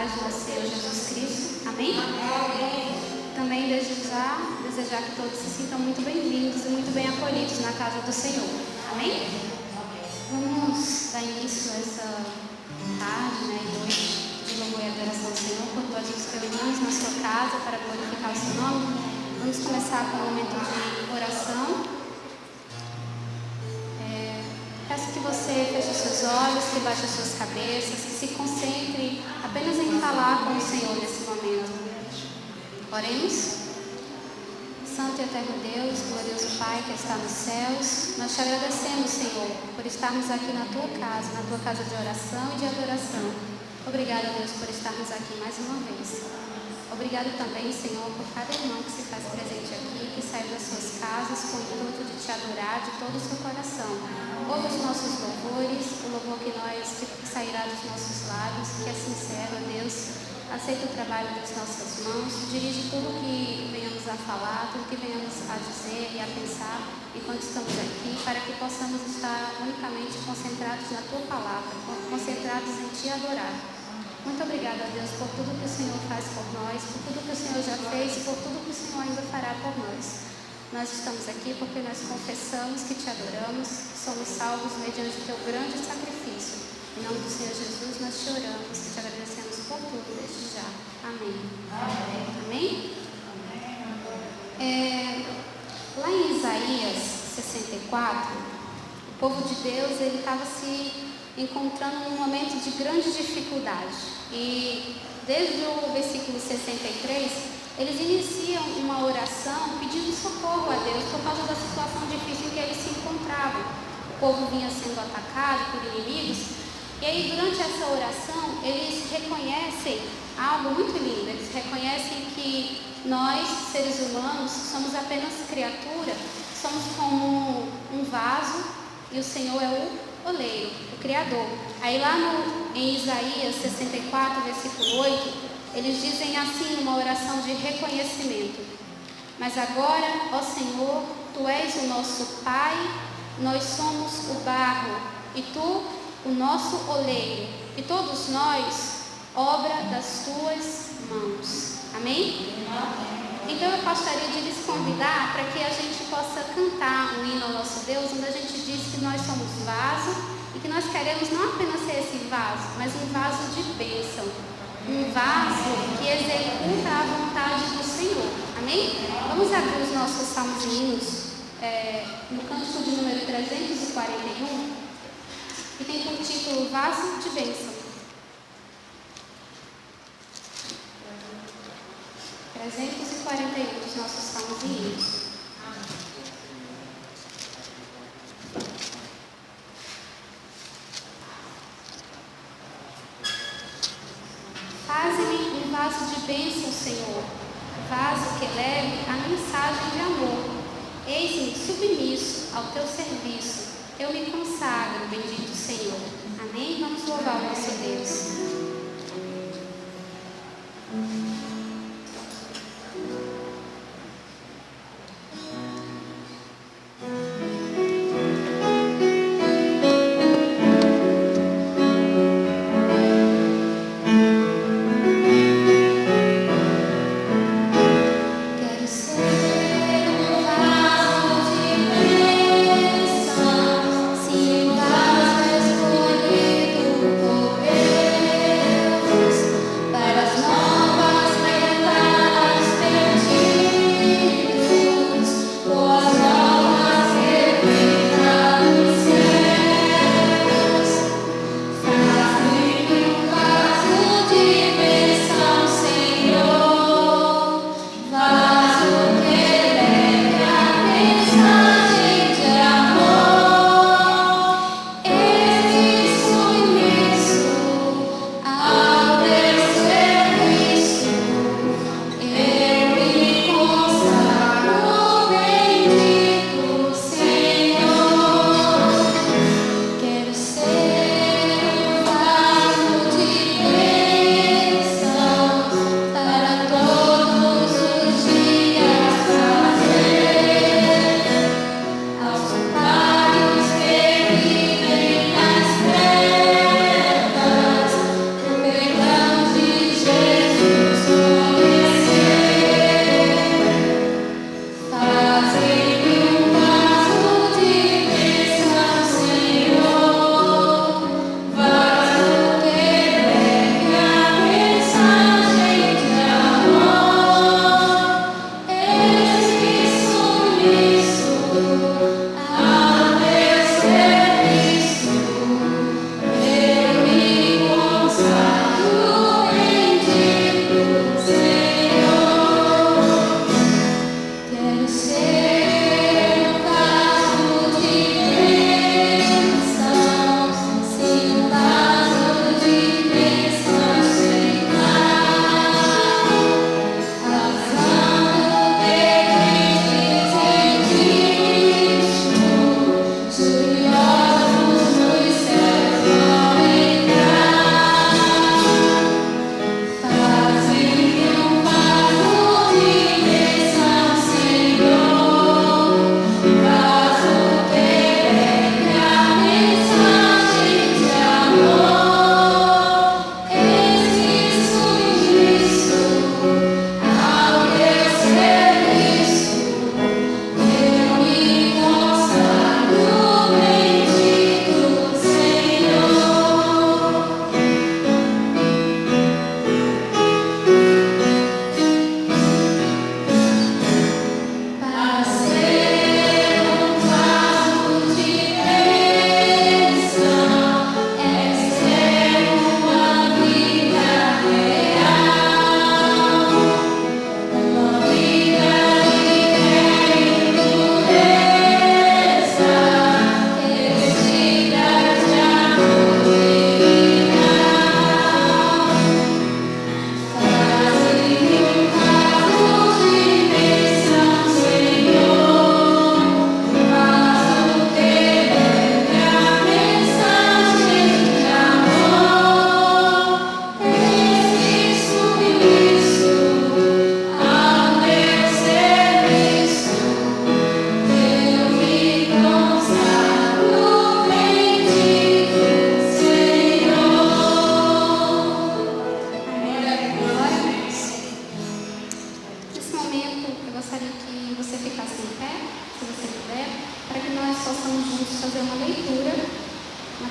paz do nosso Senhor Jesus Cristo. Amém? Também desejar que todos se sintam muito bem-vindos e muito bem acolhidos na casa do Senhor. Amém? Vamos dar início a essa tarde, e noite de louvor e adoração ao Senhor, quando nós nos reunimos na sua casa para glorificar o seu nome. Vamos começar com um momento de oração. Peço que você feche os seus olhos, que baixe as suas cabeças, que se concentre apenas em falar com o Senhor nesse momento. Oremos. Santo e eterno Deus, glorioso Pai que está nos céus, nós te agradecemos, Senhor, por estarmos aqui na tua casa de oração e de adoração. Obrigada, Deus, por estarmos aqui mais uma vez. Obrigado também, Senhor, por cada irmão que se faz presente aqui, que saiu das suas casas com o intuito de te adorar de todo o seu coração. Ouve os nossos louvores, o louvor que sairá dos nossos lábios, que é sincero, Deus. Aceita o trabalho das nossas mãos, dirige tudo o que venhamos a falar, tudo que venhamos a dizer e a pensar enquanto estamos aqui, para que possamos estar unicamente concentrados na tua palavra, concentrados em te adorar. Muito obrigada, Deus, por tudo que o Senhor faz por nós, por tudo que o Senhor já fez e por tudo que o Senhor ainda fará por nós. Nós estamos aqui porque nós confessamos que te adoramos, somos salvos mediante o teu grande sacrifício. Em nome do Senhor Jesus, nós te oramos e te agradecemos por tudo desde já. Amém. Amém? Lá em Isaías 64, o povo de Deus estava se encontrando num momento de grande dificuldade. E desde o versículo 63, eles iniciam uma oração pedindo socorro a Deus por causa da situação difícil em que eles se encontravam. O povo vinha sendo atacado por inimigos. E aí, durante essa oração, eles reconhecem algo muito lindo. Eles reconhecem que nós, seres humanos, somos apenas criatura, somos como um vaso e o Senhor é o oleiro, o Criador. Aí lá em Isaías 64, versículo 8, eles dizem assim, numa oração de reconhecimento: mas agora, ó Senhor, Tu és o nosso Pai, nós somos o barro, e Tu o nosso oleiro, e todos nós, obra das tuas mãos. Amém? Então eu gostaria de lhes convidar para que a gente possa cantar um hino ao nosso Deus, onde a gente diz que nós somos vaso e que nós queremos não apenas ser esse vaso, mas um vaso de bênção, um vaso que executa a vontade do Senhor. Amém? Vamos abrir os nossos salmos e hinos no cântico de número 341. Que tem por título Vaso de Bênção. 341 dos nossos salmos e hinos. Faze-me um vaso de bênção, Senhor, vaso que leve a mensagem de amor. Eis-me submisso ao teu serviço. Eu me consagro, bendito Senhor. Amém? Vamos louvar o nosso Deus. Para as novas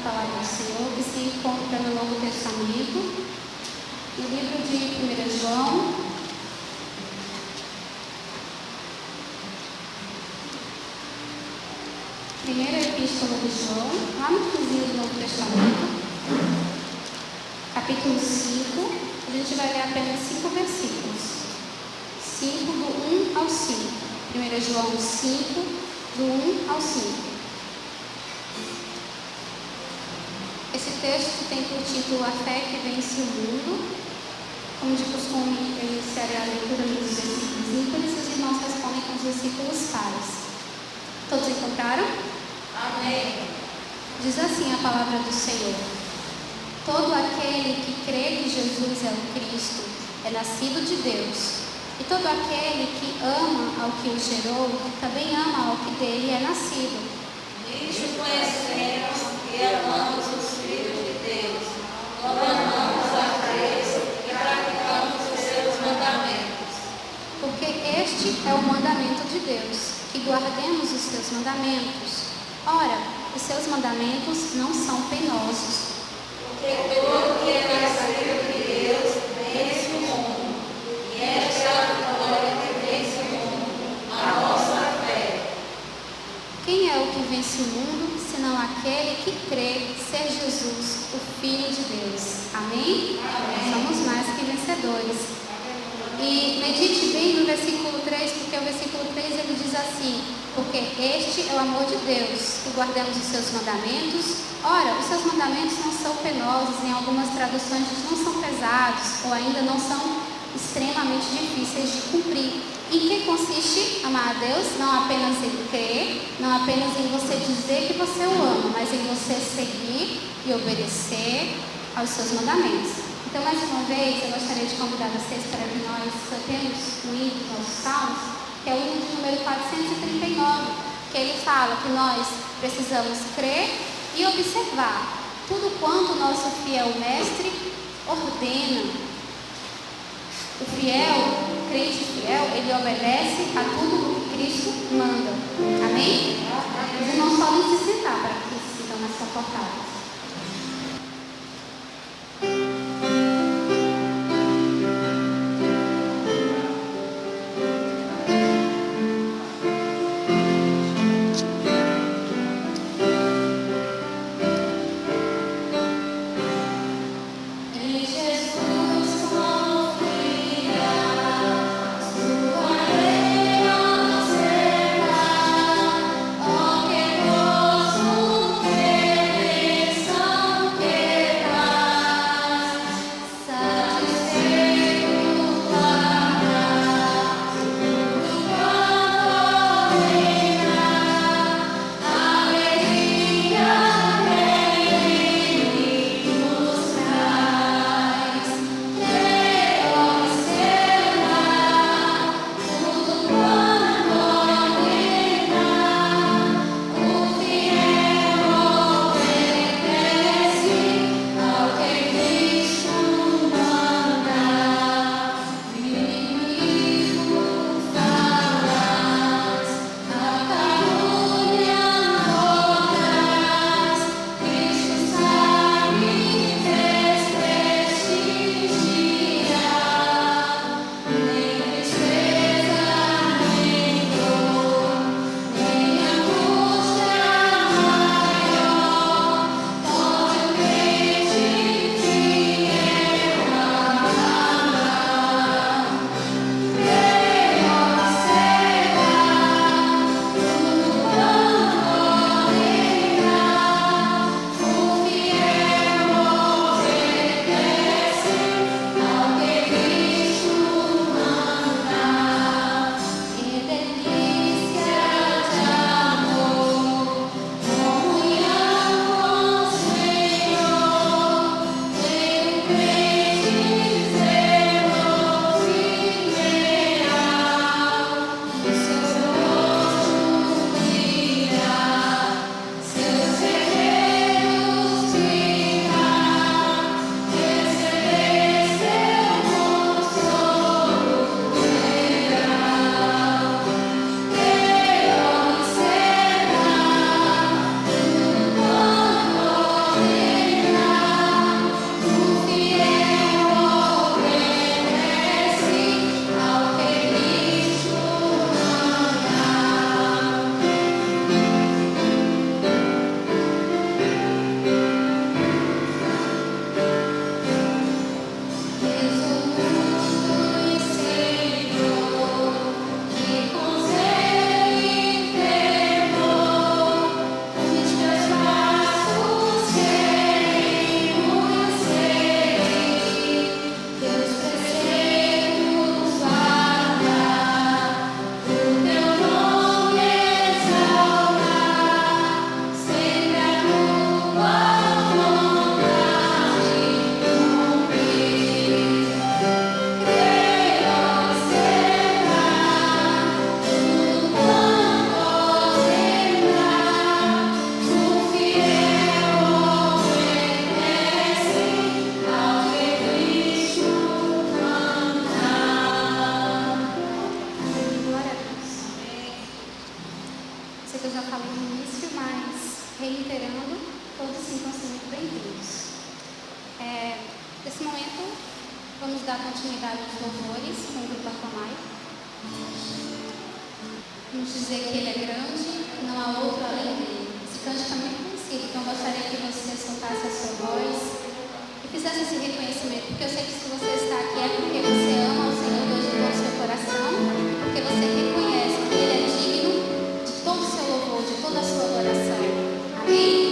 palavra do Senhor, que se encontra no Novo Testamento, no livro de 1 João, primeira epístola de João, lá no finzinho do Novo Testamento, capítulo 5, a gente vai ler apenas 5 versículos. 5 do 1 ao 5. 1 João 5, do 1 ao 5. Esse texto tem por título A Fé que Vence o Mundo. Como de costume, eu iniciarei a leitura dos versículos ímpares e os irmãos respondem com os versículos pares. Todos encontraram? Amém. Diz assim a palavra do Senhor: todo aquele que crê que Jesus é o Cristo é nascido de Deus. E todo aquele que ama ao que o gerou, também ama ao que dele é nascido. Nisto conhecemos e amamos os filhos de Deus, quando amamos a Deus e praticamos os seus mandamentos. Porque este é o mandamento de Deus, que guardemos os seus mandamentos. Ora, os seus mandamentos não são penosos. Porque todo que é nascido de Deus vence o mundo, e esta é a vitória que vence o mundo, a nossa fé. Quem é o que vence o mundo, senão aquele que crê ser Jesus, o Filho de Deus? Amém? Amém. Somos mais que vencedores. E medite bem no versículo 3, porque o versículo 3 ele diz assim: porque este é o amor de Deus, que guardemos os seus mandamentos. Ora, os seus mandamentos não são penosos, em algumas traduções não são pesados, ou ainda não são extremamente difíceis de cumprir. Em que consiste amar a Deus? Não apenas em crer, não apenas em você dizer que você o ama, mas em você seguir e obedecer aos seus mandamentos. Então, mais uma vez, eu gostaria de convidar vocês para que nós cantemos um hino dos nossos salmos, que é o hino de número 439, que ele fala que nós precisamos crer e observar tudo quanto o nosso fiel mestre ordena. O crente fiel, ele obedece a tudo que Cristo manda. Amém? Os irmãos podem se sentar para que se sintam mais confortáveis. Oh, que gozo Todos sintam-se muito bem-vindos. Nesse momento, vamos dar continuidade aos louvores com o grupo Aclamai. Vamos dizer que Ele é grande, não há outro além dele. Esse cântico é muito conhecido, então eu gostaria que você soltasse a sua voz e fizesse esse reconhecimento, porque eu sei que se você está aqui é porque você ama o Senhor Deus de todo o seu coração, porque você reconhece que Ele é digno de todo o seu louvor, de toda a sua adoração. Amém?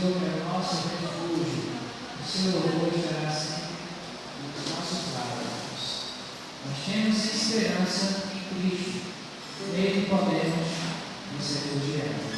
Senhor é o nosso refúgio, o seu louvor estará sempre nos nossos lábios. Nós temos esperança em Cristo, nele podemos nos refugiar.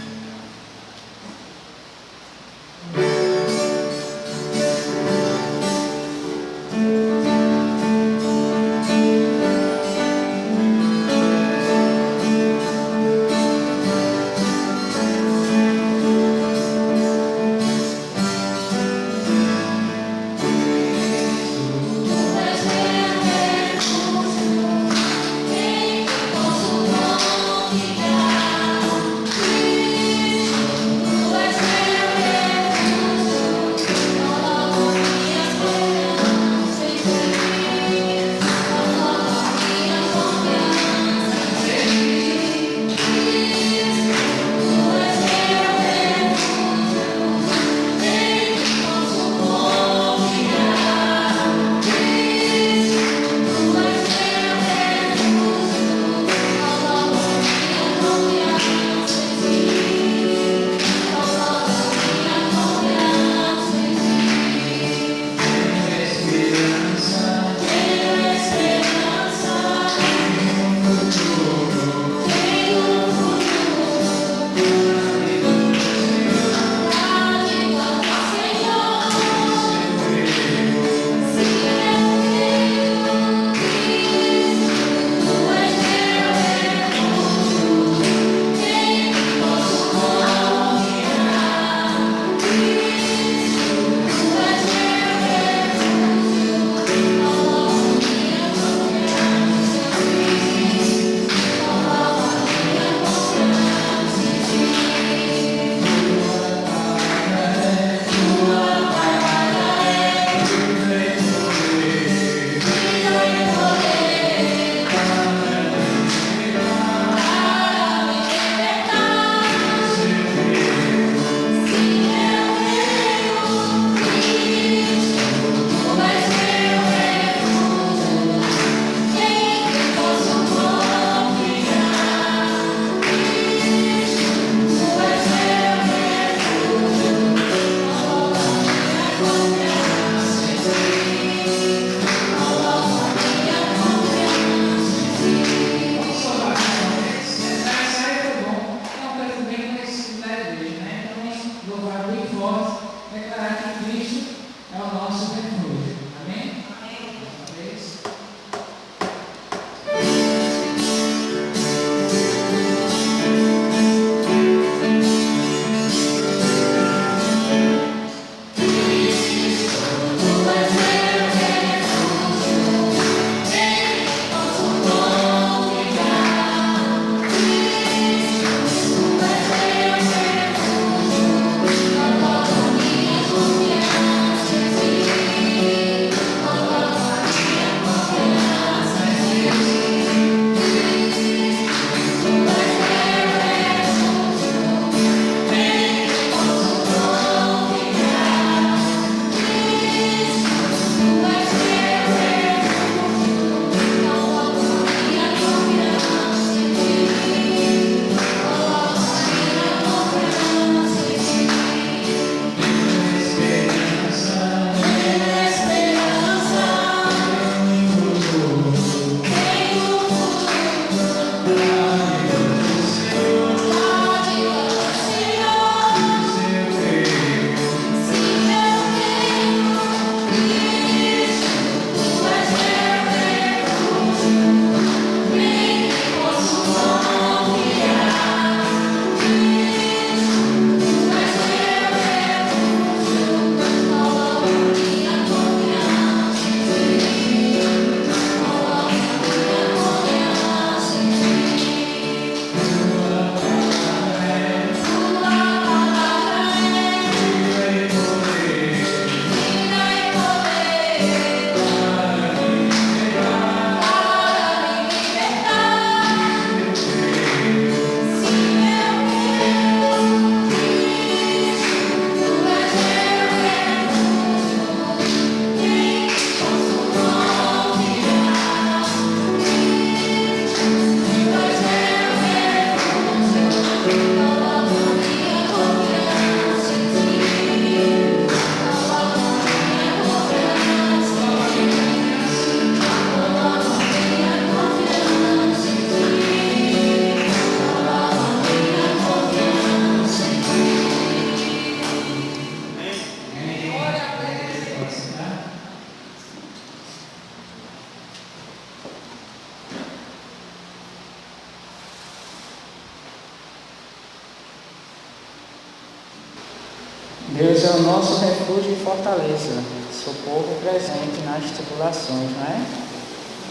Deus é o nosso refúgio e fortaleza, socorro presente nas tribulações, não é?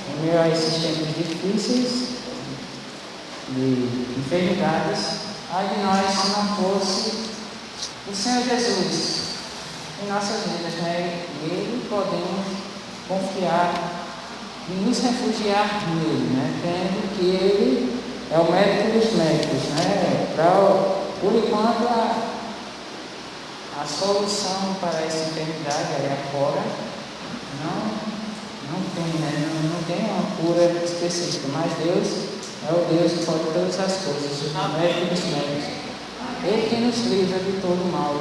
Em meio a esses tempos difíceis, de enfermidades, ai de nós se não fosse o Senhor Jesus em nossas vidas, né? Nele podemos confiar e nos refugiar nele, né? Crendo que ele é o médico dos médicos, né? Por enquanto, a solução para essa enfermidade aí afora não tem, né? Não tem uma cura específica, mas Deus é o Deus que pode todas as coisas, o médico dos médicos. Ele que nos livra de todo mal.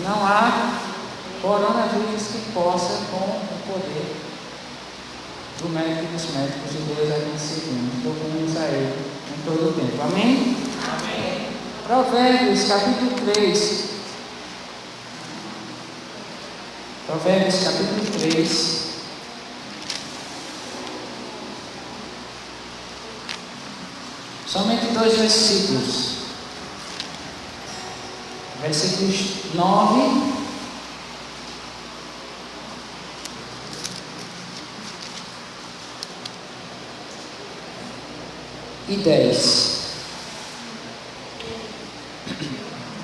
Não há coronavírus que possa, com o poder do médico dos médicos, de Deus a quem seguimos. Louvamos a Ele em todo o tempo. Amém? Amém. Provérbios, capítulo 3. Provérbios, capítulo 3. Somente 2 versículos. Versículos 9 e 10.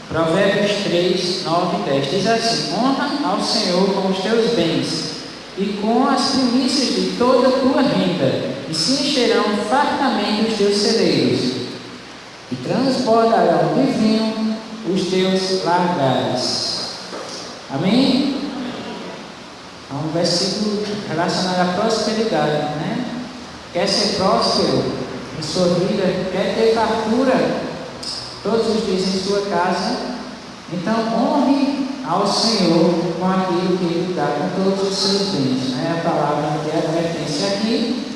Provérbios 3, 9 e 10. Diz assim: honra ao Senhor com os teus bens e com as primícias de toda a tua renda, e se encherão fartamente os teus celeiros, e transbordarão de vinho os teus lagares. Amém? É um versículo relacionado à prosperidade, né? Quer ser próspero em sua vida, quer ter fartura todos os dias em sua casa, então honre ao Senhor com aquilo que Ele dá, com todos os seus bens, né? A palavra que advertência aqui,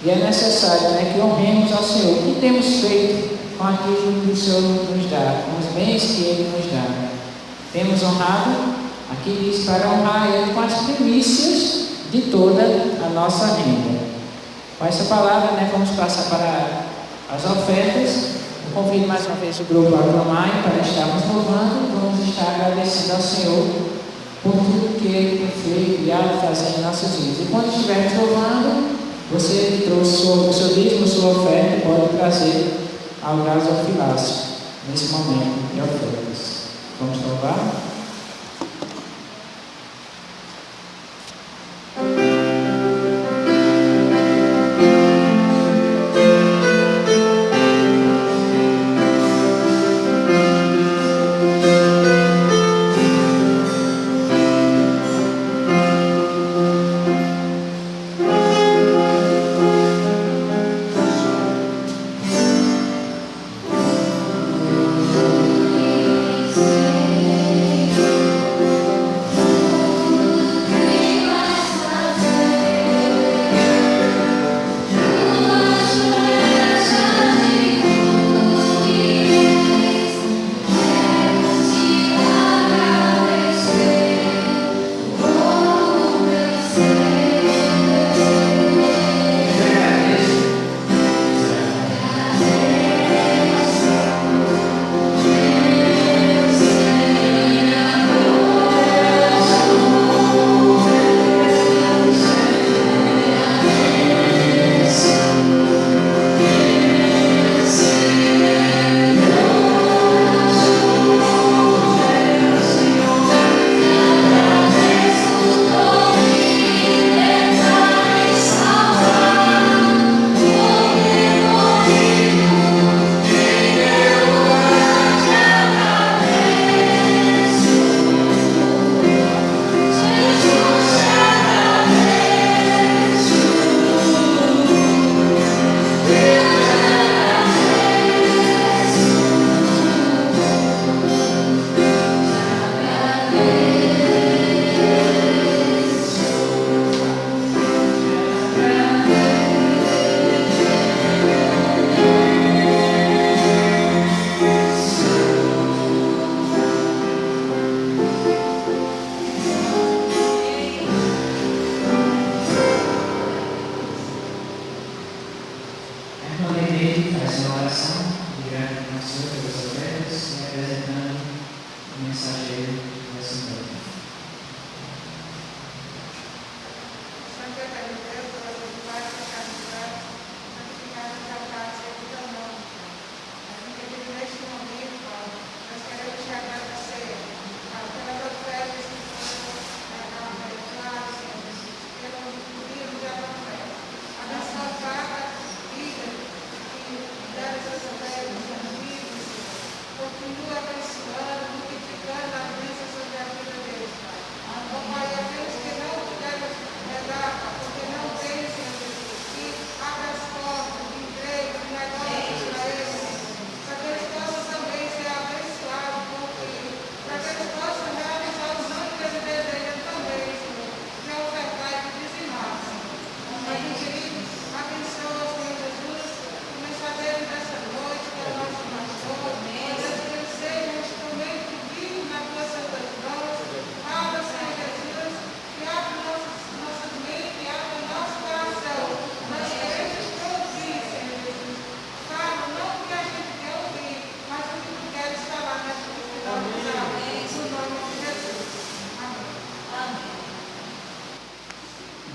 e é necessário, né, que honremos ao Senhor. O que temos feito com aquilo que o Senhor nos dá, com os bens que Ele nos dá? Temos honrado? Aqui diz para honrar Ele com as primícias de toda a nossa renda. Com essa palavra, né, vamos passar para as ofertas. Eu convido mais uma vez o grupo a aclamar para estarmos louvando. Vamos estar agradecendo ao Senhor por tudo que Ele tem feito e há de fazer em nossas vidas. E quando estivermos louvando, você que trouxe o seu dízimo, sua oferta, pode trazer ao gasofilácio nesse momento de ofertas. Vamos louvar? Sim.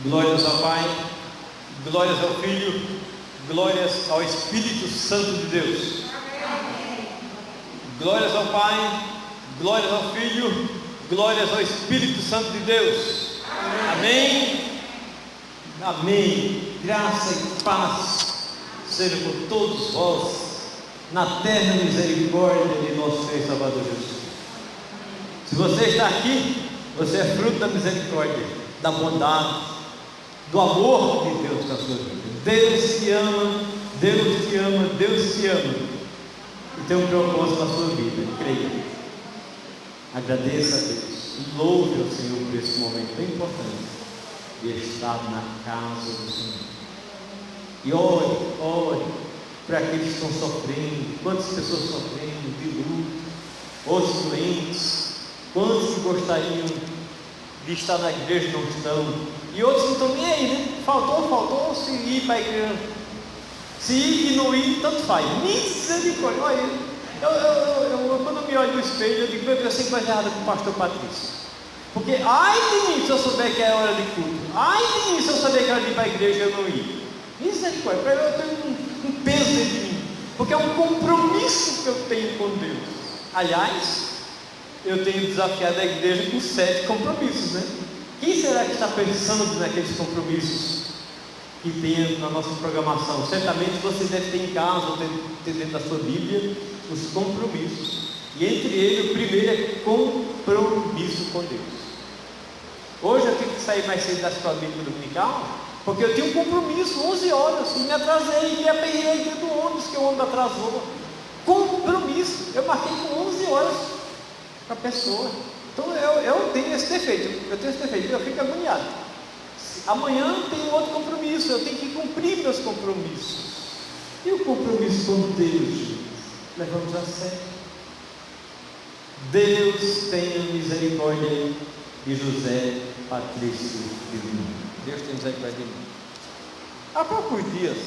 Glórias ao Pai, glórias ao Filho, glórias ao Espírito Santo de Deus. Glórias ao Pai, glórias ao Filho, glórias ao Espírito Santo de Deus. Amém? Amém. Graça e paz seja por todos vós, na terna misericórdia de nosso Senhor e Salvador Jesus. Se você está aqui, você é fruto da misericórdia, da bondade, do amor de Deus na sua vida. Deus te ama, Deus te ama, Deus te ama, e tem um propósito na sua vida. Creia, agradeça a Deus, louve ao Senhor por esse momento tão importante de estar na casa do Senhor. E ore para aqueles que estão sofrendo. Quantas pessoas sofrendo de luto, outros doentes, quantos que gostariam de estar na igreja e não estão, e outros não estão nem aí, né? Faltou se ir para a igreja, se ir e não ir, tanto faz. Misericórdia. Olha, eu quando eu me olho no espelho, eu digo: meu Deus, eu sei coisa errada com o pastor Patrício, porque ai de mim se eu souber que é hora de culto, ai de mim se eu souber que é hora de ir para a igreja e eu não ir. Misericórdia, para eu tenho um peso dentro de mim, porque é um compromisso que eu tenho com Deus. Aliás, eu tenho desafiado a igreja com 7 compromissos, né? Quem será que está pensando naqueles compromissos que tem na nossa programação? Certamente você deve ter em casa, ou ter dentro da sua Bíblia, os compromissos. E entre eles, o primeiro é compromisso com Deus. Hoje eu tive que sair mais cedo da escola bíblica dominical, porque eu tinha um compromisso, 11 horas, e me atrasei, e me aperrei dentro do ônibus, que o ônibus atrasou. Compromisso, eu marquei com 11 horas com a pessoa. Então eu tenho esse defeito, eu fico agoniado. Amanhã tem outro compromisso, eu tenho que cumprir meus compromissos. E o compromisso com Deus, levamos a sério. Deus tenha misericórdia de José Patrício de Lima. Deus tem misericórdia de mim. Há poucos dias,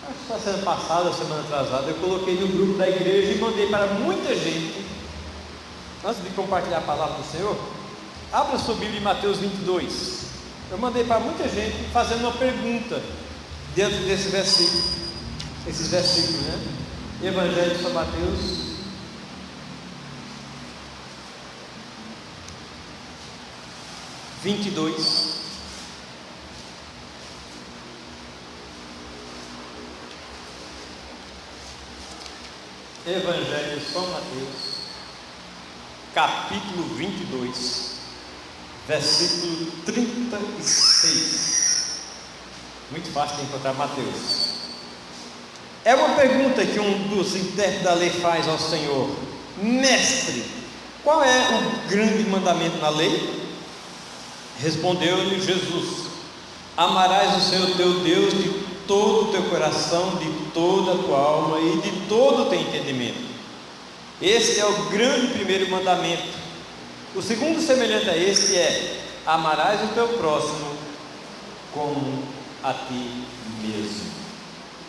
acho que foi semana passada, semana atrasada, eu coloquei no grupo da igreja e mandei para muita gente. Antes de compartilhar a palavra do Senhor, abra sua Bíblia em Mateus 22. Eu mandei para muita gente fazendo uma pergunta dentro desse versículo, esses versículos, né? Evangelho de São Mateus 22. Evangelho de São Mateus, capítulo 22, versículo 36. Muito fácil de encontrar Mateus. É uma pergunta que um dos intérpretes da lei faz ao Senhor: Mestre, qual é o grande mandamento na lei? Respondeu-lhe Jesus: amarás o Senhor teu Deus de todo o teu coração, de toda a tua alma e de todo o teu entendimento. Este é o grande primeiro mandamento. O segundo, semelhante a este, é: amarás o teu próximo como a ti mesmo.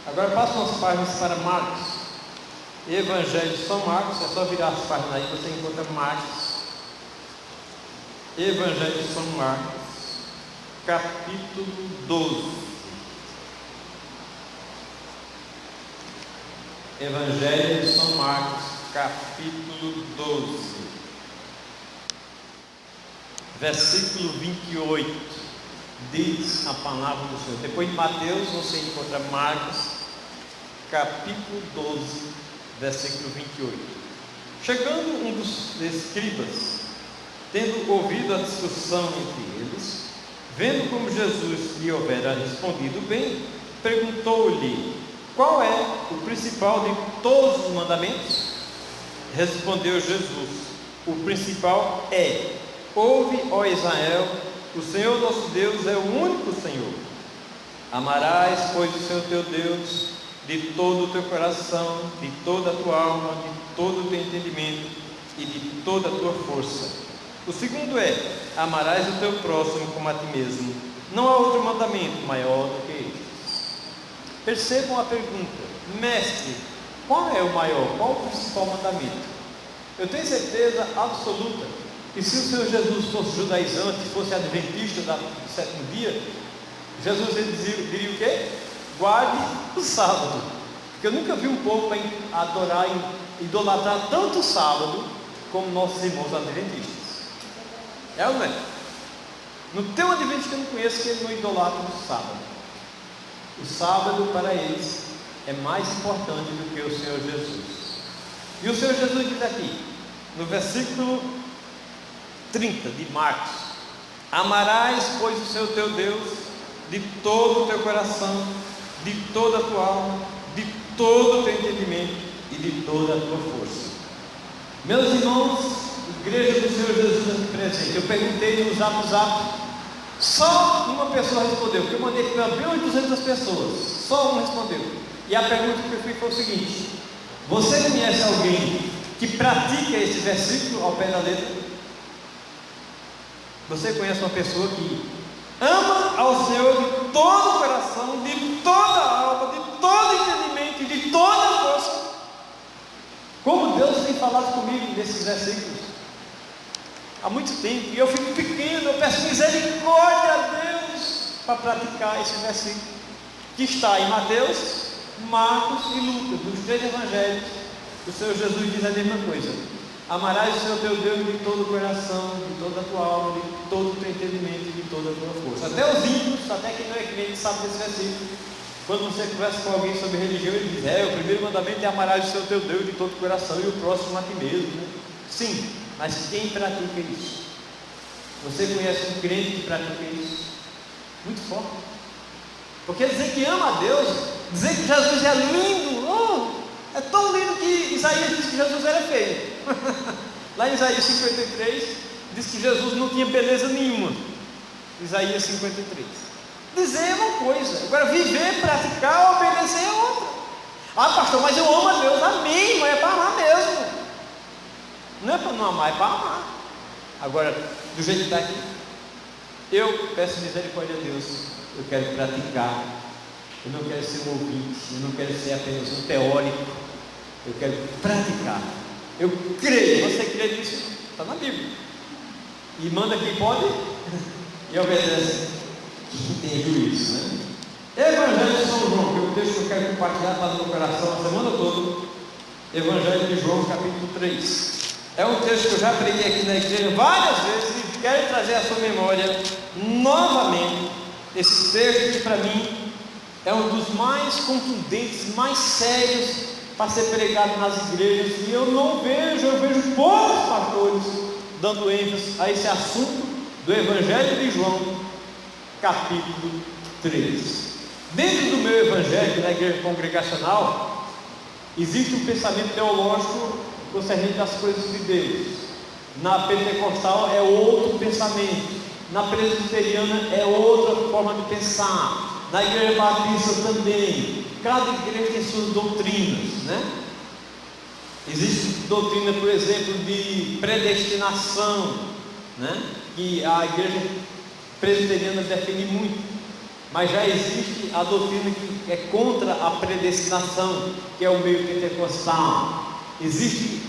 Agora passa umas páginas para Marcos. Evangelho de São Marcos, é só virar as páginas aí, você encontra Marcos. Evangelho de São Marcos, capítulo 12. Evangelho de São Marcos, capítulo 12, versículo 28, diz a palavra do Senhor. Depois de Mateus, você encontra Marcos, capítulo 12, versículo 28. Chegando um dos escribas, tendo ouvido a discussão entre eles, vendo como Jesus lhe houvera respondido bem, perguntou-lhe: qual é o principal de todos os mandamentos? Respondeu Jesus: o principal é: ouve, ó Israel, o Senhor nosso Deus é o único Senhor. Amarás, pois, o Senhor teu Deus de todo o teu coração, de toda a tua alma, de todo o teu entendimento e de toda a tua força. O segundo é: amarás o teu próximo como a ti mesmo. Não há outro mandamento maior do que este. Percebam a pergunta: mestre, qual é o maior, qual o principal mandamento? Eu tenho certeza absoluta E se o Senhor Jesus fosse judaizante, fosse adventista do sétimo dia, Jesus ele diria o quê? Guarde o sábado. Porque eu nunca vi um povo adorar, idolatrar tanto o sábado como nossos irmãos adventistas. É ou não é? Não tem um adventista que eu não conheço que ele não idolatra o sábado. O sábado para eles é mais importante do que o Senhor Jesus. E o Senhor Jesus diz aqui, no versículo 30 de Marcos: amarás, pois, o Senhor teu Deus de todo o teu coração, de toda a tua alma, de todo o teu entendimento e de toda a tua força. Meus irmãos, igreja do Senhor Jesus aqui presente, eu perguntei no Zap, só uma pessoa respondeu, porque eu mandei para bem 800 pessoas, só uma respondeu. E a pergunta que eu fiz foi o seguinte: você conhece alguém que pratica esse versículo ao pé da letra? Você conhece uma pessoa que ama ao Senhor de todo o coração, de toda a alma, de todo o entendimento e de toda a força? Como Deus tem falado comigo nesses versículos há muito tempo, e eu fico pequeno, eu peço misericórdia a Deus para praticar esse versículo, que está em Mateus, Marcos e Lucas, nos 3 evangelhos. O Senhor Jesus diz a mesma coisa: amarás o Senhor teu Deus de todo o coração, de toda a tua alma, de todo o teu entendimento e de toda a tua força. Até os índios, até quem não é crente sabe desse versículo. Quando você conversa com alguém sobre religião, ele diz: o primeiro mandamento é amarás o Senhor teu Deus de todo o coração e o próximo a ti mesmo, né? Sim, mas quem pratica isso? Você conhece um crente que pratica isso? Muito forte. Porque dizer que ama a Deus, dizer que Jesus é lindo, é tão lindo que Isaías diz que Jesus era feio. Lá em Isaías 53 diz que Jesus não tinha beleza nenhuma. Isaías 53. Dizer é uma coisa, agora viver, praticar, obedecer é outra. Pastor, mas eu amo a Deus. Amém, mas é para amar mesmo. Não é para não amar, é para amar. Agora, do jeito que está aqui, eu peço misericórdia a Deus. Eu quero praticar. Eu não quero ser um ouvinte. Eu não quero ser apenas um teórico. Eu quero praticar. Eu creio. Você crê nisso? Está na Bíblia. E manda quem pode e obedece quem tem juízo, né? Evangelho de São João, que é o texto que eu quero compartilhar, está no meu coração a semana toda. Evangelho de João, capítulo 3. É um texto que eu já preguei aqui na igreja várias vezes e quero trazer à sua memória novamente. Esse texto que para mim é um dos mais contundentes, mais sérios para ser pregado nas igrejas, e eu vejo poucos pastores dando ênfase a esse assunto do Evangelho de João, capítulo 3. Dentro do meu evangelho, na igreja congregacional, existe um pensamento teológico concernente às coisas de Deus. Na pentecostal é outro pensamento, na presbiteriana é outra forma de pensar, na igreja batista também. Cada igreja tem suas doutrinas, né? Existe doutrina, por exemplo, de predestinação, né? Que a igreja presbiteriana defende muito, mas já existe a doutrina que é contra a predestinação, que é o meio pentecostal. Existe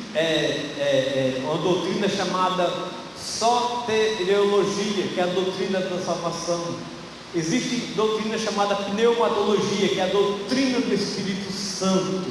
uma doutrina chamada soteriologia, que é a doutrina da salvação. Existe doutrina chamada pneumatologia, que é a doutrina do Espírito Santo.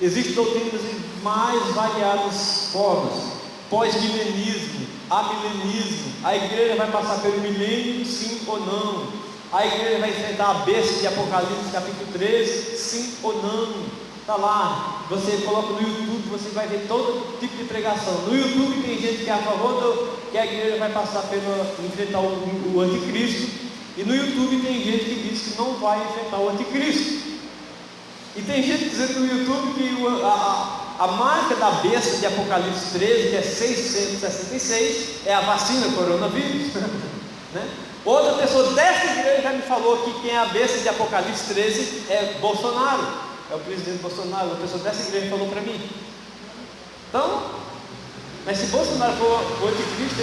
Existem doutrinas de mais variadas formas: pós-milenismo, amilenismo. A igreja vai passar pelo milênio, sim ou não? A igreja vai enfrentar a besta de Apocalipse capítulo 13, sim ou não? Está lá, você coloca no YouTube, você vai ver todo tipo de pregação. No YouTube tem gente que é a favor que a igreja vai passar enfrentar o anticristo, e no YouTube tem gente que diz que não vai enfrentar o anticristo. E tem gente dizendo no YouTube que a marca da besta de Apocalipse 13, que é 666, é a vacina coronavírus. Né? Outra pessoa dessa igreja já me falou que quem é a besta de Apocalipse 13 é Bolsonaro, é o presidente Bolsonaro. Uma pessoa dessa igreja falou para mim. Então, mas se Bolsonaro for o anticristo,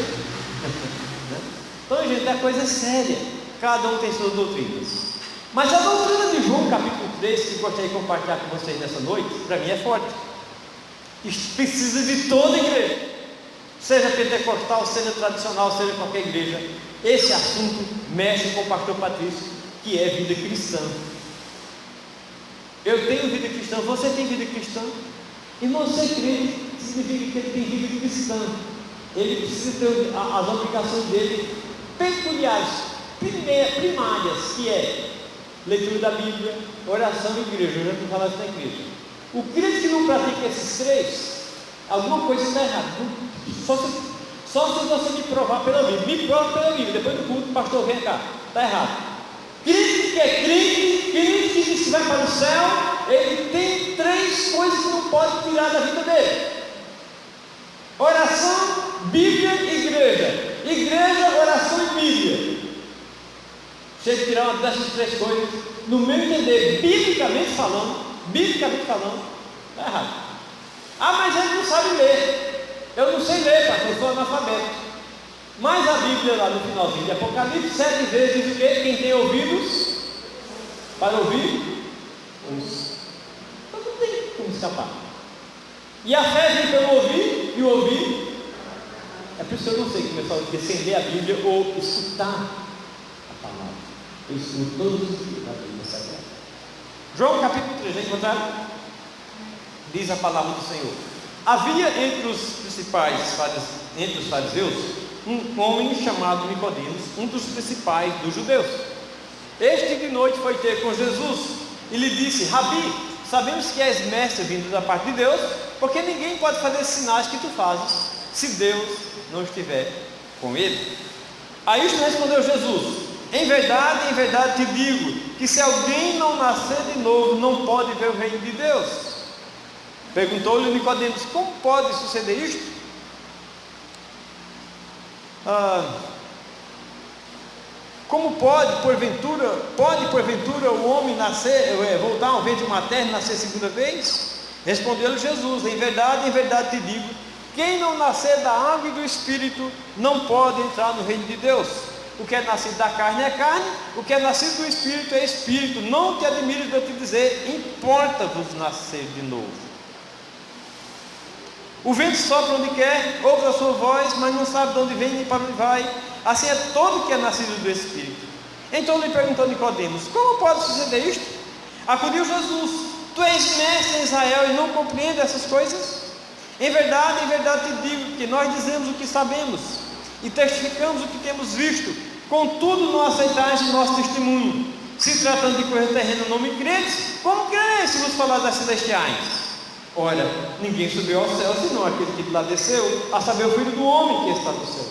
então, gente, a coisa é séria. Cada um tem suas doutrinas. Mas a doutrina de João capítulo 3, que eu gostaria de compartilhar com vocês nessa noite, para mim é forte. Isso precisa de toda a igreja. seja pentecostal, seja tradicional, seja qualquer igreja, esse assunto mexe com o pastor Patrício, que é vida cristã. Eu tenho vida cristã, você tem vida cristã? Irmão, ser crente significa que ele tem vida cristã. Ele precisa ter as obrigações dele peculiares, primárias, que é leitura da Bíblia, oração e igreja. Eu já estou falando isso na igreja. O crente que não pratica esses três, alguma coisa está errada. Só se você me provar pela Bíblia. Me prova pela Bíblia. Depois do culto, o pastor vem cá. Está errado. Crente que é crente que diz que vai para o céu, ele tem três coisas que não pode tirar da vida dele: oração, Bíblia e igreja. Igreja, oração e Bíblia. Se ele tirar uma dessas três coisas, no meu entender, biblicamente falando, está errado. Ah, mas ele não sabe ler. Eu não sei ler, pastor, eu sou analfabeto. Mas a Bíblia, lá no finalzinho de Apocalipse, 7 vezes diz o quê? Quem tem ouvidos para ouvir, ouça. Então não tem como escapar. E a fé vem pelo ouvir, e o ouvir. É por isso que eu não sei começar a descender a Bíblia ou escutar a palavra. Eu escuto todos os dias a Bíblia Sagrada. João capítulo 3, já encontraram? Diz a palavra do Senhor: havia entre os fariseus um homem chamado Nicodemos, um dos principais dos judeus. Este de noite foi ter com Jesus e lhe disse: Rabi, sabemos que és mestre vindo da parte de Deus, porque ninguém pode fazer sinais que tu fazes, se Deus não estiver com ele. A isto respondeu Jesus: em verdade te digo, que se alguém não nascer de novo, não pode ver o reino de Deus. Perguntou-lhe Nicodemos: como pode suceder isto? Como pode porventura o homem nascer, voltar ao ventre materno e nascer segunda vez? Respondeu-lhe Jesus: em verdade te digo, quem não nascer da água e do Espírito não pode entrar no reino de Deus. O que é nascido da carne é carne, o que é nascido do Espírito é Espírito. Não te admires de eu te dizer, importa-vos nascer de novo. O vento sopra onde quer, ouve a sua voz, mas não sabe de onde vem nem para onde vai. Assim é todo que é nascido do Espírito. Então lhe perguntou Nicodemos: como pode suceder isto? Acudiu Jesus: tu és mestre em Israel e não compreende essas coisas? Em verdade te digo que nós dizemos o que sabemos e testificamos o que temos visto, contudo não aceitais o nosso testemunho. Se tratando de coisa terrena não me credes, como crereis se vos falar das celestiais? Ora, ninguém subiu ao céu, senão aquele que de lá desceu, a saber, o Filho do Homem que está no céu.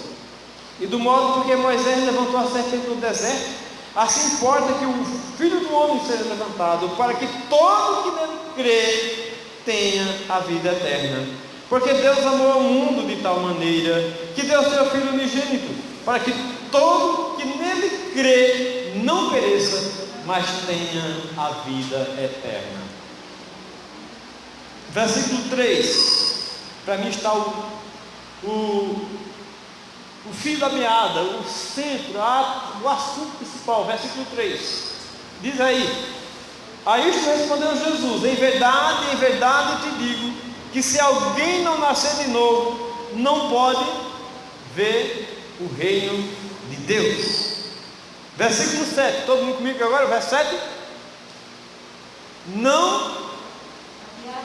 E do modo porque Moisés levantou a serpente no deserto, assim importa que o Filho do Homem seja levantado, para que todo que nele crê tenha a vida eterna. Porque Deus amou ao mundo de tal maneira, que deu seu Filho unigênito, para que todo que nele crê não pereça, mas tenha a vida eterna. Versículo 3, para mim está o fio da meada, o centro, o assunto principal. Versículo 3, diz aí: a isto respondeu Jesus: em verdade te digo, que se alguém não nascer de novo, não pode ver o reino de Deus. Versículo 7, todo mundo comigo agora, verso 7.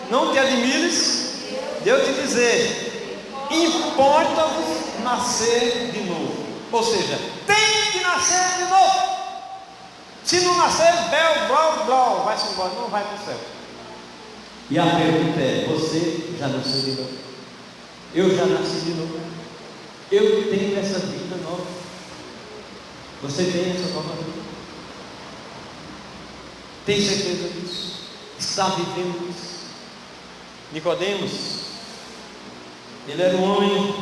Não te admires de eu te dizer, importa-vos nascer de novo. Ou seja, tem que nascer de novo. Se não nascer, blá, vai-se embora, não vai para o céu. E a pergunta é: você já nasceu de novo? Eu já nasci de novo. Eu tenho essa vida nova. Você tem essa nova vida? Tem certeza disso? Está vivendo isso? Nicodemos, ele era um homem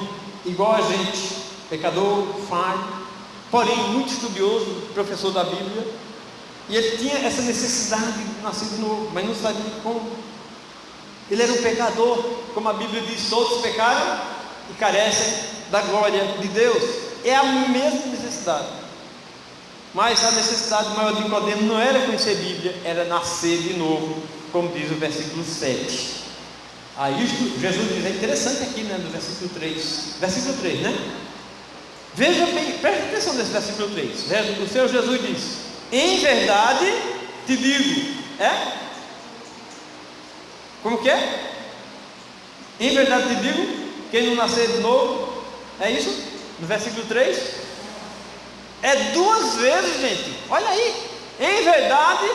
igual a gente, pecador, falho, porém muito estudioso, professor da Bíblia, e ele tinha essa necessidade de nascer de novo, mas não sabia como. Ele era um pecador, como a Bíblia diz: todos pecaram e carecem da glória de Deus. É a mesma necessidade, mas a necessidade maior de Nicodemos não era conhecer a Bíblia, era nascer de novo, como diz o versículo 7. Aí Jesus diz, é interessante aqui, né, no versículo 3, né? Veja bem, preste atenção nesse versículo 3. O Senhor Jesus diz: em verdade te digo, como que é? Em verdade te digo, quem não nascer de novo, é isso? No versículo 3, é 2 vezes, gente, olha aí, em verdade,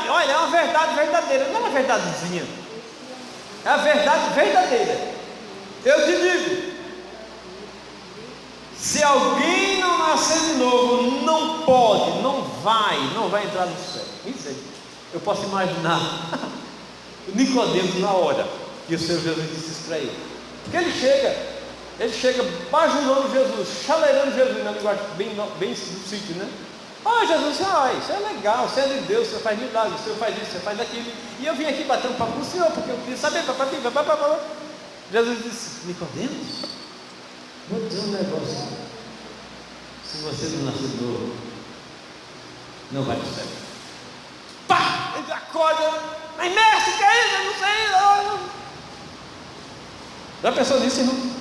olha, é uma verdade verdadeira, não é uma verdadezinha, é a verdade verdadeira. Eu te digo, se alguém não nascer de novo, não pode, não vai entrar no céu. Isso aí, eu posso imaginar Nicodemos na hora que o Senhor Jesus disse isso para ele, porque ele chega bajulando Jesus, chaleirando Jesus, na linguagem bem do sítio, né? Jesus, isso é legal, você é de Deus, você faz milagres, você faz isso, você faz aquilo, e eu vim aqui bater um papo com o Senhor, porque eu queria saber, Jesus disse: Nicodemos, vou dizer um negócio, se você não nascer de novo, não vai pro céu. Pá! Ele acorda, mas mestre, que é isso? Eu não sei. Já pensou nisso, irmão?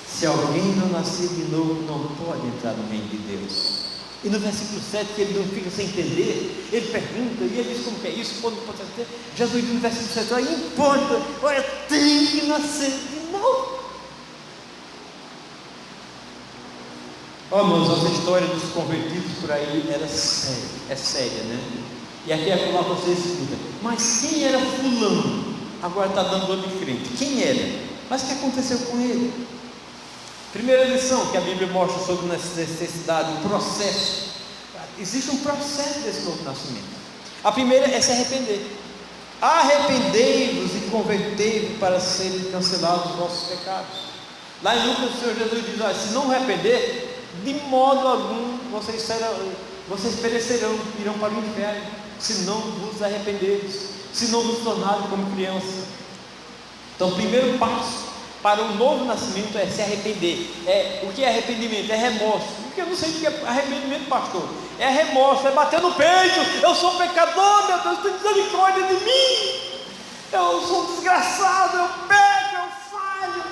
Se alguém não nascer de novo, não pode entrar no reino de Deus. E no versículo 7, que ele não fica sem entender, ele pergunta, e ele diz como que é isso, quando pode ser. Jesus diz no versículo 7, olha, importa, olha, tem que nascer de novo. Irmãos, essa história dos convertidos por aí era séria, é séria, né? E aqui é falar você escuta, mas quem era fulano? Agora está dando outro de frente. Quem era? Mas o que aconteceu com ele? Primeira lição que a Bíblia mostra sobre necessidade, um processo. Existe um processo desse novo nascimento. A primeira é se arrepender. Arrependei-vos e convertei-vos para serem cancelados os vossos pecados. Lá em Lucas, o Senhor Jesus diz: olha, se não arrepender, de modo algum vocês perecerão, irão para o inferno, se não vos arrependerdes, se não vos tornarem como criança. Então, o primeiro passo para um novo nascimento é se arrepender. O que é arrependimento? É remorso. Porque eu não sei o que é arrependimento, pastor. É remorso, é bater no peito. Eu sou pecador, meu Deus, tem misericórdia de mim. Eu sou um desgraçado, eu peco, eu falho.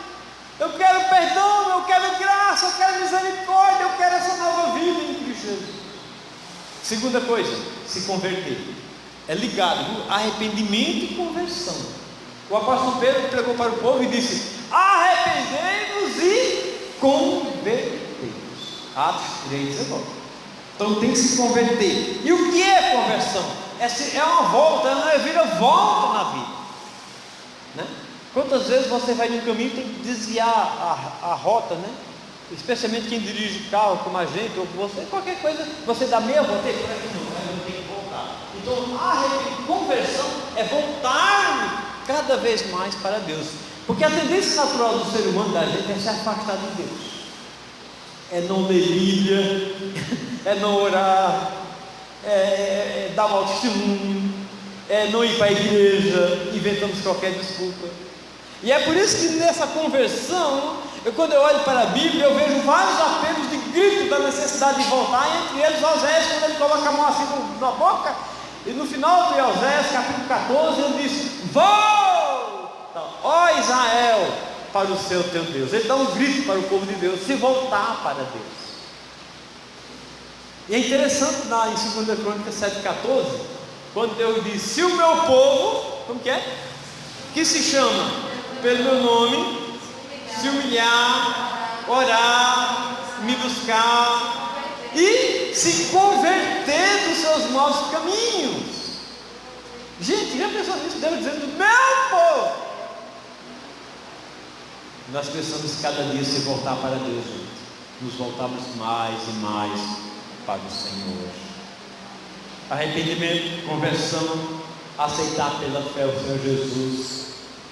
Eu quero perdão, eu quero graça, eu quero misericórdia, eu quero essa nova vida em Cristo Jesus. Segunda coisa, se converter. É ligado, viu? Arrependimento e conversão. O apóstolo Pedro pregou para o povo e disse: arrependei-vos e convertei-vos. Atos 3:19. Então tem que se converter. E o que é conversão? É uma volta, é uma reviravolta na vida, né? Quantas vezes você vai no caminho e tem que desviar a rota, né? Especialmente quem dirige carro como a gente, ou você, qualquer coisa, você dá meia volta e por aqui não tem que voltar. Então a conversão é voltar cada vez mais para Deus, porque a tendência natural do ser humano, da gente, é se afastar de Deus, é não ler Bíblia, é não orar, é dar mau testemunho, é não ir para a igreja, inventamos qualquer desculpa. E é por isso que nessa conversão, quando eu olho para a Bíblia, eu vejo vários apelos de grito da necessidade de voltar, entre eles Osés, quando ele coloca a mão assim na boca, e no final de Osés, capítulo 14, ele diz: volta, ó Israel, para o seu teu Deus. Ele dá um grito para o povo de Deus, se voltar para Deus. E é interessante lá em 2 Crônicas 7,14, quando Deus diz: se o meu povo, como que é? Que se chama pelo meu nome, se humilhar, orar, me buscar e se converter dos seus maus caminhos. Gente, já pensou nisso? Deus dizendo: meu povo. Nós precisamos cada dia se voltar para Deus, gente. Nos voltarmos mais e mais para o Senhor. Arrependimento, conversão, aceitar pela fé o Senhor Jesus.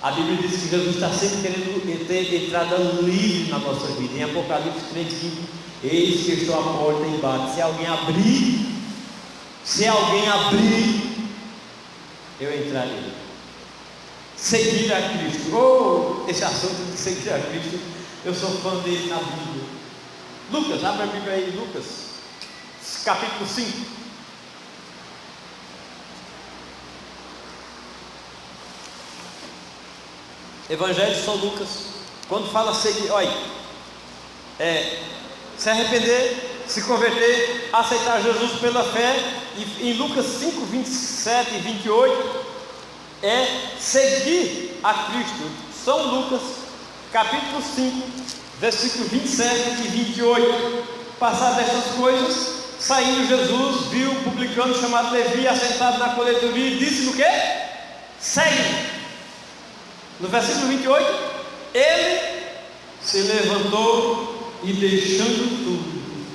A Bíblia diz que Jesus está sempre querendo ter entrada livre na nossa vida. Em Apocalipse 3:5, eis que estou à porta e bato. Se alguém abrir, eu entrarei. Seguir a Cristo. Esse assunto de seguir a Cristo, eu sou fã dele na Bíblia. Lucas, abre a Bíblia aí, Lucas, capítulo 5. Evangelho de São Lucas, quando fala seguir, olha, se arrepender, se converter, aceitar Jesus pela fé, e em Lucas 5, 27 e 28, é seguir a Cristo. São Lucas, capítulo 5, versículo 27 e 28. Passadas estas coisas, saindo Jesus, viu um publicano chamado Levi assentado na coletoria e disse o quê? Segue. No versículo 28, ele se levantou e deixando tudo,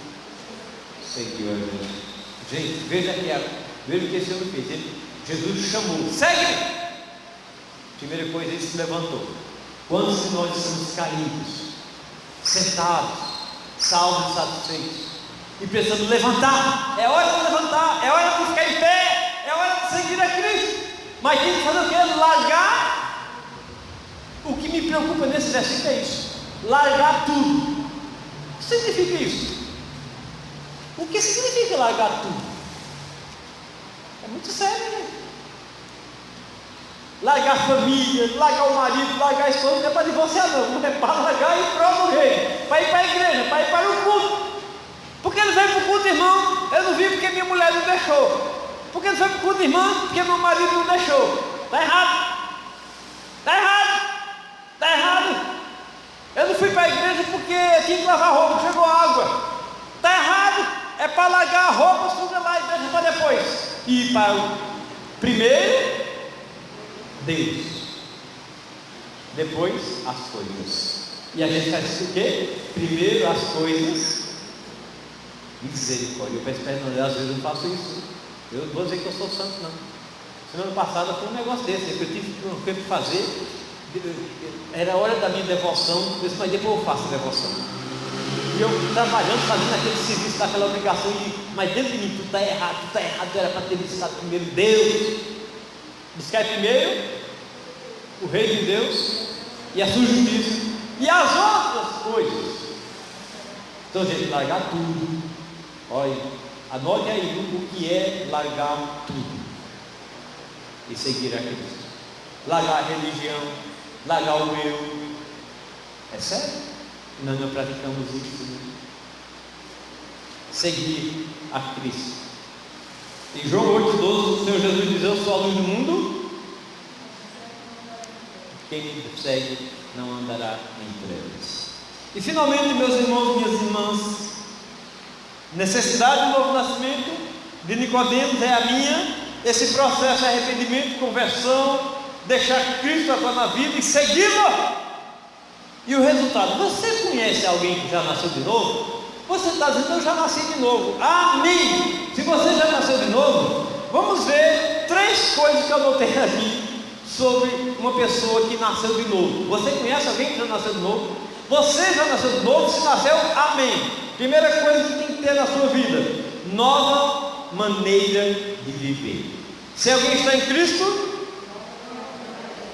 seguiu a Jesus. Gente, veja o que esse homem fez. Jesus chamou, segue. Primeira coisa, ele se levantou. Quantos de nós estamos caídos, sentados, salvos e satisfeitos, e pensando, levantar, é hora de levantar, é hora de ficar em pé, é hora de seguir a Cristo, mas tem que fazer o que? Largar. O que me preocupa nesse versículo é isso, largar tudo. O que significa isso? O que significa largar tudo? É muito sério, né? Largar a família, largar o marido, largar a esposa, não é para divorciar não, é para largar e ir para o reino, para ir para a igreja, para ir para o culto. Porque ele veio para o culto, irmão? Eu não vim porque minha mulher não deixou. Porque ele veio para o culto, irmão? Porque meu marido não deixou. Está errado. Está errado. Está errado. Eu não fui para a igreja porque tinha que lavar roupa, chegou água. Está errado. É para largar a roupa, suja lá e deixa para depois. E para o primeiro, Deus. Depois, as coisas. E a gente faz o quê? Primeiro as coisas. Misericórdia. Eu peço perdão, às vezes eu não faço isso. Eu não vou dizer que eu sou santo, não. Semana passada foi um negócio desse, que eu tive que fazer. Era hora da minha devoção. Eu disse, mas depois eu faço a devoção. E eu trabalhando, fazendo aquele serviço, daquela obrigação, mas dentro de mim, tudo está errado, era para ter buscado primeiro Deus. Buscar primeiro o reino de Deus e a sua justiça e as outras coisas. Então, gente, largar tudo. Olha, anote aí o que é largar tudo e seguir a Cristo. Largar a religião, largar o eu. É sério? Nós não praticamos isso, né? Seguir a Cristo. Em João 8,12, o Senhor Jesus diz: eu sou a luz do mundo. Quem me segue não andará em trevas. E finalmente, meus irmãos e minhas irmãs, necessidade do novo nascimento de Nicodemos é a minha. Esse processo é arrependimento, conversão, deixar Cristo atuar na vida e segui-lo. E o resultado, você conhece alguém que já nasceu de novo? Você está dizendo, eu já nasci de novo. Amém! Se você já nasceu de novo, vamos ver 3 coisas que eu anotei aqui sobre uma pessoa que nasceu de novo. Você conhece alguém que já nasceu de novo? Você já nasceu de novo? Se nasceu, amém! Primeira coisa que tem que ter na sua vida: nova maneira de viver. Se alguém está em Cristo,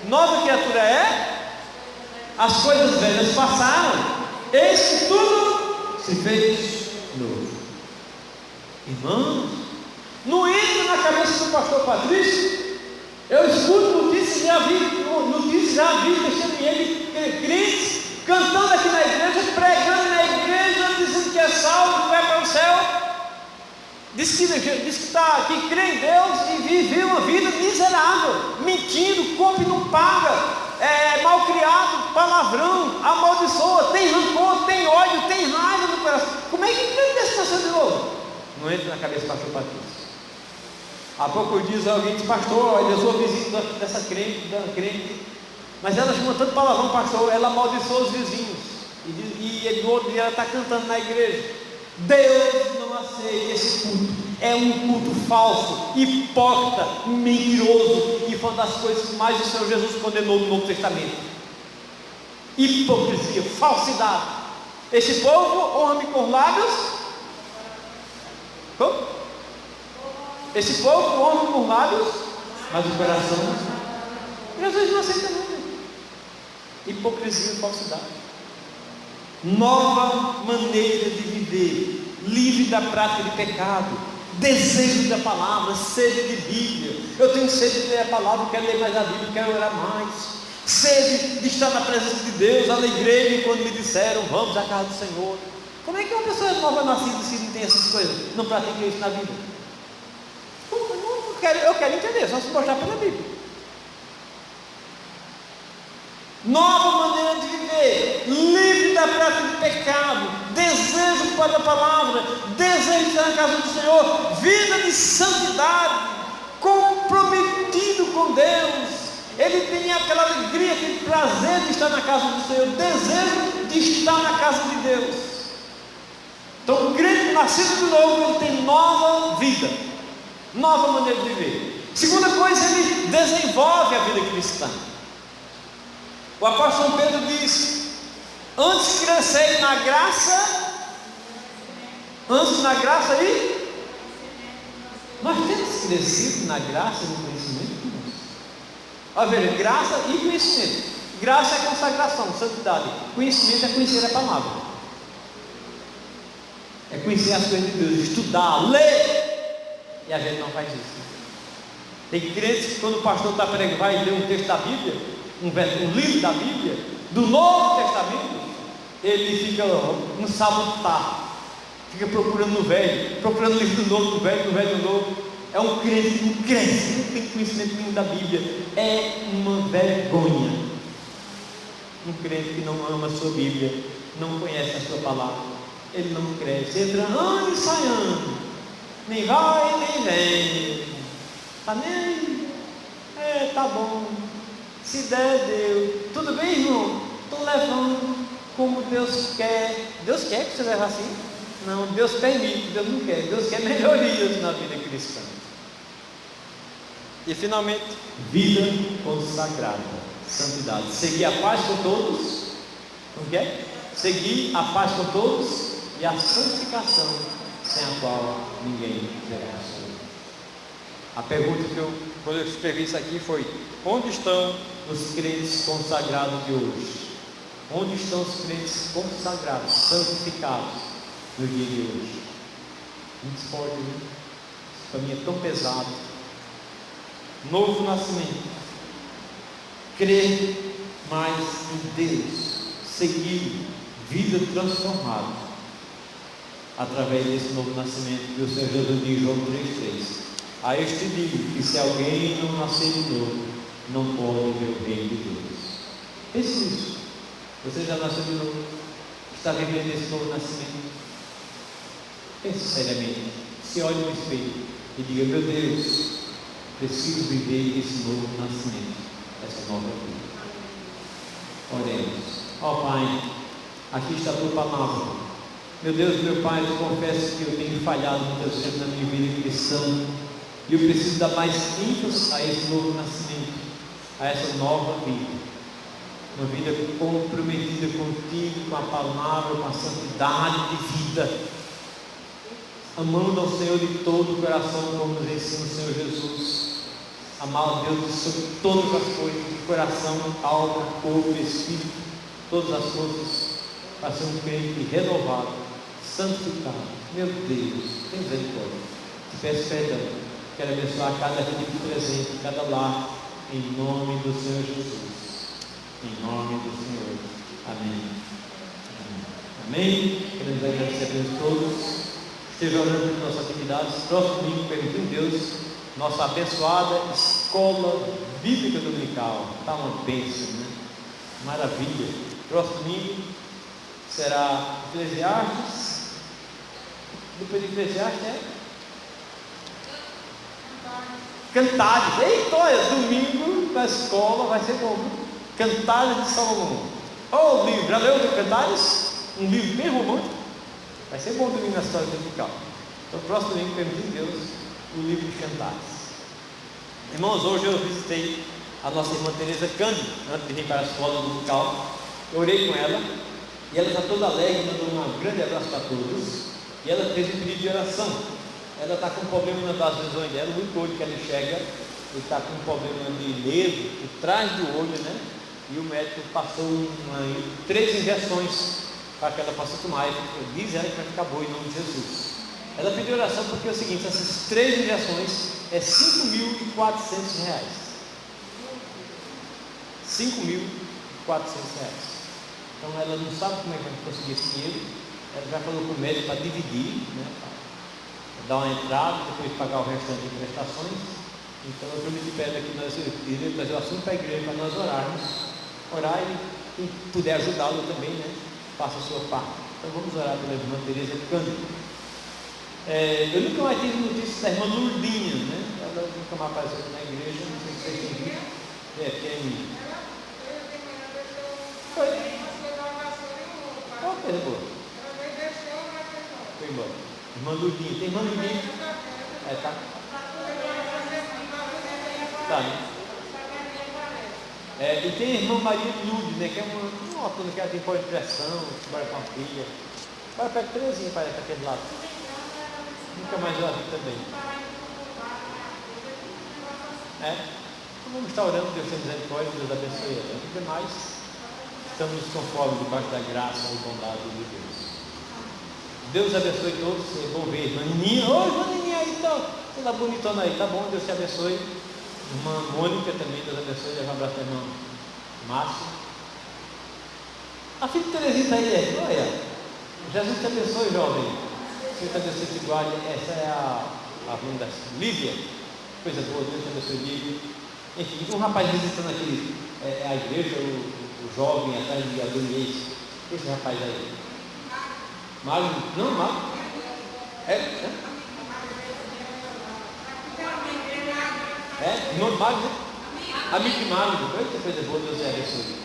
nova criatura é. As coisas velhas passaram, eis que tudo se fez novo. Irmãos, não entra na cabeça do pastor Patrício. Eu escuto notícias, já vi testemunhas, crentes cantando aqui na igreja, pregando na igreja, dizendo que é salvo, que vai para o céu. Diz que crê em Deus e vive uma vida miserável, mentindo, come e não paga. Mal criado, palavrão, amaldiçoa, tem rancor, tem ódio, tem raiva no coração. Como é que crente desse nasceu de novo? Não entra na cabeça do pastor Patrício. Há pouco dias alguém disse: pastor, olha, eu sou vizinho dessa crente, mas ela chama tanto palavrão, pastor, ela amaldiçoa os vizinhos. E no outro dia ela está cantando na igreja. Deus não aceita esse culto. É um culto falso, hipócrita, mentiroso, e foi uma das coisas que mais o Senhor Jesus condenou no Novo Testamento. Hipocrisia, falsidade. Esse povo honra-me com lábios. Como? Esse povo honra-me com lábios, mas o coração, Jesus não aceita nada. Hipocrisia, falsidade. Nova maneira de viver, livre da prática de pecado, desejo da palavra, sede de Bíblia. Eu tenho sede de ler a palavra, quero ler mais a Bíblia, quero orar mais. sede de estar na presença de Deus. Alegrei-me quando me disseram: vamos à casa do Senhor. Como é que uma pessoa nova nascida se não tem essas coisas, não pratica isso na vida? Eu quero entender, só se mostrar pela Bíblia. Nova maneira de viver, livre da prática de pecado, desejo para a palavra, desejo de estar na casa do Senhor, vida de santidade, comprometido com Deus. Ele tem aquela alegria, aquele prazer de estar na casa do Senhor, desejo de estar na casa de Deus. Então, o crente nascido de novo, ele tem nova vida, nova maneira de viver. Segunda coisa, ele desenvolve a vida cristã. O apóstolo Pedro diz: antes crescei na graça, antes na graça e nós temos crescido na graça e no conhecimento. Olha, ver, graça e conhecimento. Graça é consagração, santidade. Conhecimento é conhecer a palavra, é conhecer as coisas de Deus, estudar, ler. E a gente não faz isso. Tem crentes que quando o pastor está pregando, vai ler um texto da Bíblia, um livro da Bíblia, do Novo Testamento, ele fica, não sabe onde está, fica procurando no velho, procurando o livro do Novo, do velho, do Novo. É um crente que não cresce, não tem conhecimento nenhum da Bíblia. É uma vergonha. Um crente que não ama a sua Bíblia, não conhece a sua palavra, ele não cresce, entra ano e sai ano, nem vai nem vem, está nem, tá bom. Se der, deu. Tudo bem, irmão? Estou levando como Deus quer. Deus quer que você leve assim? Não, Deus permite, Deus não quer. Deus quer melhorias na vida cristã. E finalmente, vida consagrada, santidade. Seguir a paz com todos. Como que é? Seguir a paz com todos e a santificação, sem a qual ninguém verá o Senhor. A pergunta quando eu escrevi isso aqui foi: onde estão os crentes consagrados de hoje? Onde estão os crentes consagrados, santificados no dia de hoje? Muito forte, né? Isso para mim é tão pesado. Novo nascimento, crer mais em Deus, seguir vida transformada através desse novo nascimento que o Senhor Jesus diz em João 3,3. A este digo que se alguém não nascer de novo, não pode ver o reino de Deus. Pense nisso. Você já nasceu de novo? Está vivendo esse novo nascimento? Pense seriamente. Se olhe no espelho e diga: meu Deus, preciso viver esse novo nascimento, essa nova vida. Oremos. Ó Pai, aqui está a tua palavra. Meu Deus, meu Pai, eu confesso que eu tenho falhado muitas vezes na minha vida cristã. E eu preciso dar mais ênfase a esse novo nascimento, a essa nova vida. Uma vida comprometida contigo, com a palavra, com a santidade de vida. Amando ao Senhor de todo o coração, como nos ensina o Senhor Jesus. Amar a Deus sobre todas as coisas, de coração, alma, corpo, espírito, todas as coisas, para ser um crente renovado, santificado. Meu Deus, tem misericórdia. Te peço perdão. Quero abençoar cada vida aqui presente, cada lar, em nome do Senhor Jesus. Em nome do Senhor. Amém. Amém. Queremos agradecer a Deus todos. Esteja orando por nossas atividades. Próximo domingo, permitindo Deus, nossa abençoada escola bíblica dominical. Está uma bênção, né? Maravilha. Próximo domingo será Eclesiastes. Depois de Eclesiastes Cantares. Eita, olha, domingo na escola vai ser bom. Cantares de Salomão. Oh, livro, já leu o Cantares? Um livro bem romântico. Vai ser bom domingo na história dominical. Então, próximo domingo, permitindo Deus, o livro de Cantares. Irmãos, hoje eu visitei a nossa irmã Teresa Cândido, antes de vir para a escola dominical. Eu orei com ela e ela está toda alegre, mandou um grande abraço para todos. E ela fez um pedido de oração. Ela está com um problema nas visões dela, o único olho que ela enxerga, ele está com um problema de nervo, por trás do olho, né? E o médico passou 3 injeções para que ela possa tomar. E diz ela que vai ficar boa em nome de Jesus. Ela pediu oração porque é o seguinte: essas 3 injeções é R$ 5.400. R$ 5.400. Então ela não sabe como é que vai conseguir esse dinheiro. Ela já falou com o médico para dividir, né, para dar uma entrada, depois pagar o restante de prestações. Então eu prometi para ela que nós iremos trazer o assunto para a igreja para nós orarmos. Orar e quem puder ajudá-lo também, né, faça a sua parte. Então vamos orar pela irmã Tereza Cândido. Eu nunca mais tive notícias da irmã Lourdinha, né? Ela nunca mais apareceu na igreja, não sei se vocês têm visto. Tem. Foi. Qual coisa boa? Foi embora. Irmã Lourdinha. Tem irmã Lourdinha? Tá. Tá, né? E tem a irmã Maria de Lourdes, né? Que é uma aluna que ela tem forte pressão, trabalha com a filha. Agora pega Terezinha, parece, aquele lado. Nunca mais eu a vi também. Então vamos estar orando, Deus tem misericórdia, Deus abençoe ela. E demais, estamos conforme debaixo da graça e bondade de Deus. Deus abençoe todos. É bom ver irmã Nininha. Ô, irmã Nininha aí, toda bonitona aí, tá bom? Deus te abençoe. Irmã Mônica também, Deus abençoe. Leva um abraço para a irmã Márcia. A filha de Terezinha está aí, olha. Jesus te abençoe, jovem. Deus te abençoe, te guarde. Essa é a irmã da Lívia. Coisa boa, Deus te abençoe, Lívia. Enfim, um rapaz visitando aqui a igreja, o jovem atrás de Adonias. Esse rapaz aí. Magno? Não, Magno. Irmão Magno, né? Amigo de Magno. Que coisa boa, Deus abençoe.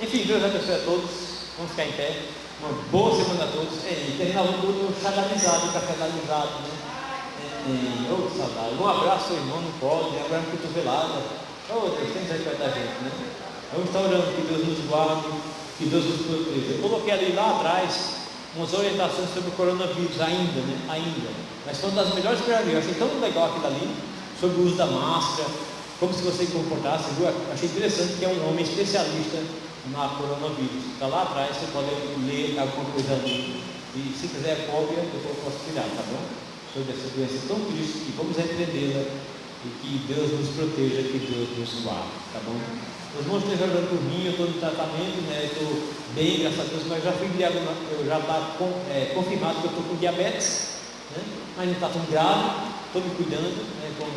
Enfim, Deus abençoe a todos. Vamos ficar em pé. Uma boa semana a todos. Terminava o chá da amizade, o café da amizade, né? Saudade. Um abraço, irmão, não pode, agora é cotovelada. Deus tem misericórdia da gente, né? Vamos estar orando que Deus nos guarde, que Deus nos proteja. Eu coloquei ali lá atrás umas orientações sobre o coronavírus ainda, né? Mas foi uma das melhores que eu já vi. Eu achei tão legal aquilo ali, sobre o uso da máscara, como se você comportasse, viu? Achei interessante que é um homem especialista na coronavírus. Está lá atrás, você pode ler alguma coisa ali. E se quiser cópia, eu posso tirar, tá bom? Sobre essa doença tão triste, e vamos repreendê-la, e que Deus nos proteja, que Deus nos guarde, tá bom? Os irmãos estão orando por mim, eu estou no tratamento, né? Estou bem, graças a Deus, mas já está confirmado que eu estou com diabetes, né? Mas não está tão grave, estou me cuidando, né? com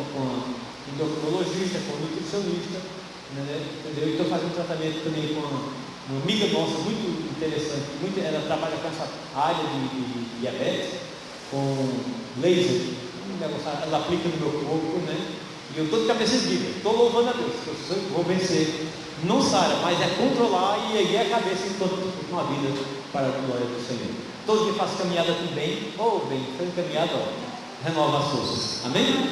endocrinologista, com nutricionista, né? Entendeu? Estou fazendo tratamento também com uma amiga nossa muito interessante, ela trabalha com essa área de diabetes, com laser, ela aplica no meu corpo, né? E eu estou de cabeça erguida, estou louvando a Deus, eu vou vencer, não sara, mas é controlar e erguer a cabeça enquanto uma vida para a glória do Senhor. Todo dia faço caminhada com bem, foi caminhada, renova as forças, amém?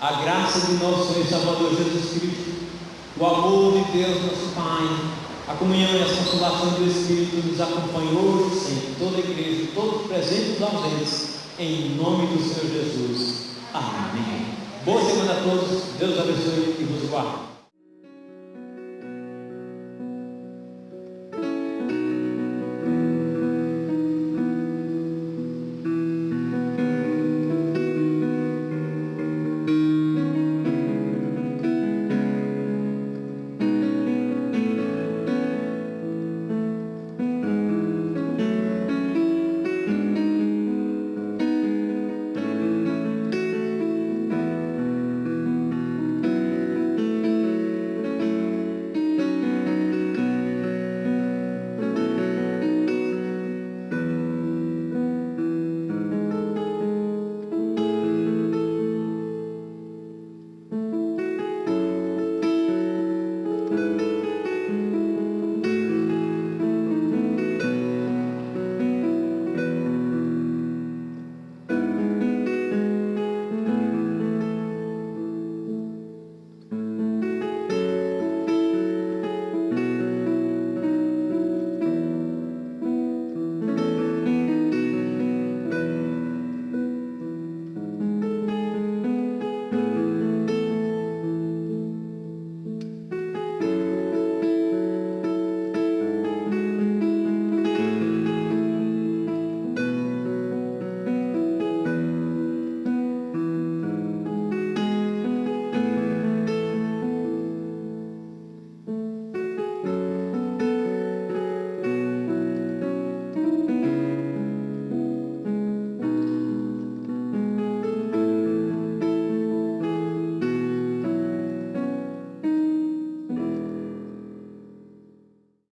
A graça de nosso Senhor e Salvador Jesus Cristo, o amor de Deus nosso Pai, a comunhão e a consolação do Espírito nos acompanham hoje e sempre, toda a igreja, todos presentes e ausentes, em nome do Senhor Jesus. Amém. Boa semana a todos, Deus abençoe e vos guarde.